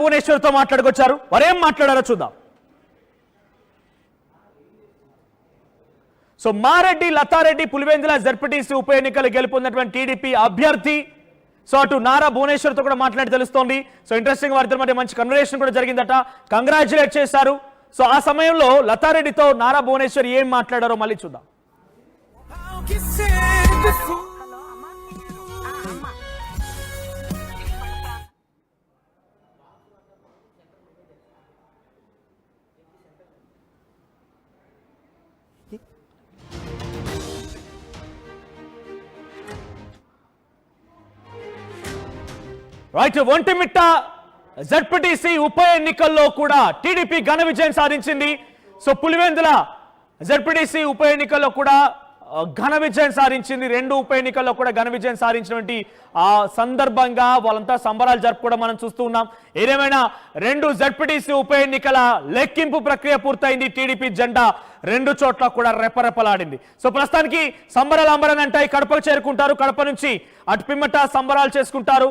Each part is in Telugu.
భువనేశ్వర్తో మాట్లాడుకొచ్చారు. వారేం మాట్లాడారో చూద్దాం. సో మారెడ్డి లతారెడ్డి పులివెందుల జెడ్పీటీసీ ఉప ఎన్నికలు గెలుపొందినటువంటి టీడీపీ అభ్యర్థి. సో అటు నారా భువనేశ్వర్తో కూడా మాట్లాడి తెలుస్తోంది. సో ఇంట్రెస్టింగ్ వారిద్దరి మధ్య మంచి కన్వర్సేషన్ కూడా జరిగిందట. కంగ్రాచులేట్ చేశారు. సో ఆ సమయంలో లతారెడ్డితో నారా భువనేశ్వర్ ఏం మాట్లాడారో మళ్ళీ చూద్దాం. రైట్, ఒంటిమిట్ట జెడ్పీటీసీ ఉప ఎన్నికల్లో కూడా టీడీపీ ఘన విజయం సాధించింది. సో పులివెందుల జెడ్పీటీసీ ఉప ఎన్నికల్లో కూడా ఘన విజయం సాధించింది. రెండు ఉప ఎన్నికల్లో కూడా ఘన విజయం సాధించినటువంటి ఆ సందర్భంగా వాళ్ళంతా సంబరాలు జరుపుకోవడం మనం చూస్తూ ఉన్నాం. ఏదేమైనా రెండు జెడ్పీటీసీ ఉప ఎన్నికల లెక్కింపు ప్రక్రియ పూర్తయింది. టీడీపీ జెండా రెండు చోట్ల కూడా రెపరెపలాడింది. సో ప్రస్తుతానికి సంబరాలు అంబరాన్ని అంటాయి. కడపకు చేరుకుంటారు. కడప నుంచి అటు పిమ్మట సంబరాలు చేసుకుంటారు.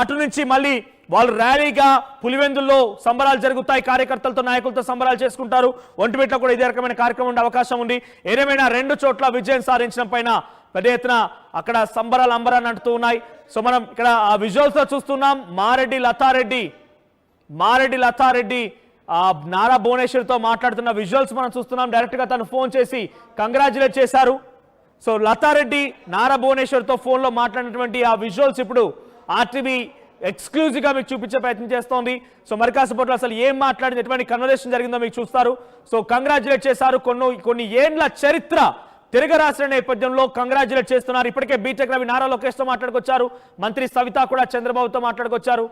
అటు నుంచి మళ్ళీ వాళ్ళు ర్యాలీగా పులివెందుల్లో సంబరాలు జరుగుతాయి. కార్యకర్తలతో నాయకులతో సంబరాలు చేసుకుంటారు. ఒంటిమిట్లో కూడా ఇదే రకమైన కార్యక్రమం ఉండే అవకాశం ఉంది. ఏదేమైనా రెండు చోట్ల విజయం సాధించడం పైన పెద్ద ఎత్తున అక్కడ సంబరాలు అంబరాన్ని అంటుతూ ఉన్నాయి. సో మనం ఇక్కడ ఆ విజువల్స్ లో చూస్తున్నాం. మారెడ్డి లతారెడ్డి నారా భువనేశ్వర్తో మాట్లాడుతున్న విజువల్స్ మనం చూస్తున్నాం. డైరెక్ట్ గా తను ఫోన్ చేసి కంగ్రాచులేట్ చేశారు. సో లతారెడ్డి నారా భువనేశ్వర్తో ఫోన్లో మాట్లాడినటువంటి ఆ విజువల్స్ ఇప్పుడు ఆర్టీవీ ఎక్స్క్లూజివ్గా మీకు చూపించే ప్రయత్నం చేస్తోంది. సో మరి కాసేపట్లో అసలు ఏం మాట్లాడింది, ఎటువంటి కన్వర్సేషన్ జరిగిందో మీకు చూస్తారు. సో కంగ్రాచులేట్ చేశారు. కొన్ని ఏండ్ల చరిత్ర తిరగరాసిన నేపథ్యంలో కంగ్రాచులేట్ చేస్తున్నారు. ఇప్పటికే బీటెక్ రవి నారా లోకేష్తో మాట్లాడుకొచ్చారు. మంత్రి సవిత కూడా చంద్రబాబుతో మాట్లాడుకొచ్చారు.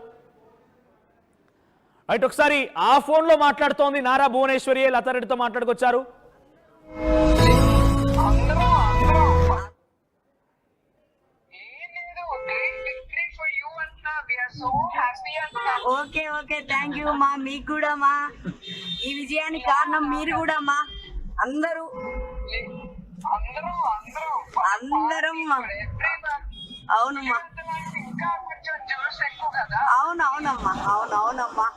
అయితే ఒకసారి ఆ ఫోన్లో మాట్లాడుతోంది నారా భువనేశ్వరి లతారెడ్డితో మాట్లాడుకొచ్చారు. ఓకే ఓకే, థ్యాంక్ యూ మా. మీకు కూడా మా ఈ విజయానికి కారణం మీరు కూడా మా. అందరూ అవునమ్మా, అవునవునమ్మా,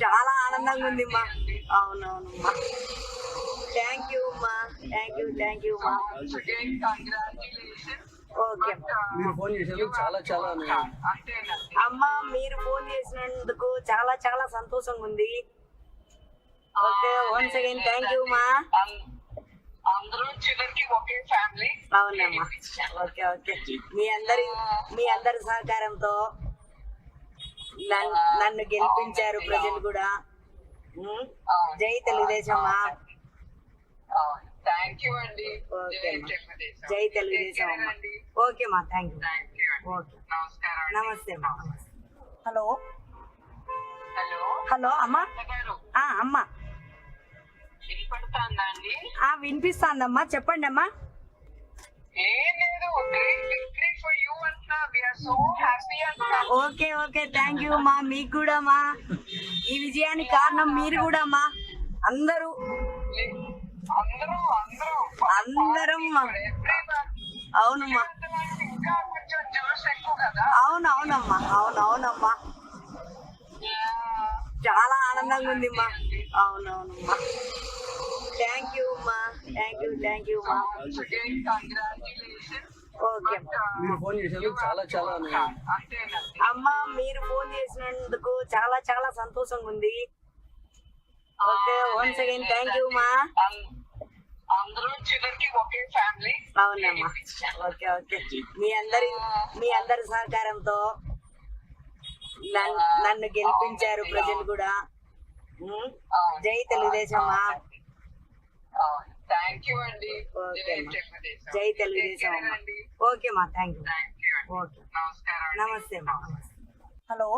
చాలా ఆనందంగా ఉంది మా. అవునవునమ్మా, థ్యాంక్ యూ మా. థ్యాంక్ యూ మా. ఓకే అమ్మా, మీరు ఫోన్ చేసినందుకు చాలా సంతోషంగా ఉంది. Okay, once again thank you మా. అవునమ్మా, ఓకే. మీ అందరి సహకారంతో నన్ను గెలిపించారు ప్రజలు కూడా. జై తెలుగుదేశం మా. జై తెలుగుదేశం అమ్మా. ఓకే మా, థ్యాంక్ యూ. ఓకే, నమస్తే మా. హలో అమ్మా. అమ్మా వినిపిస్తాందమ్మా, చెప్పండి అమ్మా. ఓకే, థ్యాంక్ యూ మా. మీకు కూడా మా ఈ విజయానికి కారణం మీరు కూడా మా. అందరూ అవునమ్మా, అవునవునమ్మా, చాలా ఆనందంగా ఉంది మా. అవునవునమ్మా, థ్యాంక్ యూ మా. థ్యాంక్ యూ మా. ఓకే అమ్మా, మీరు ఫోన్ చేసినందుకు చాలా సంతోషంగా ఉంది. Okay, once again thank you మా. అవునమ్మా, ఓకే. మీ అందరి సహకారంతో నన్ను గెలిపించారు ప్రజలు కూడా. జై తెలుగుదేశం మా. ఓకే, జై తెలుగుదేశం అమ్మా. ఓకే మా, థ్యాంక్ యూ. ఓకే, నమస్తే మా. హలో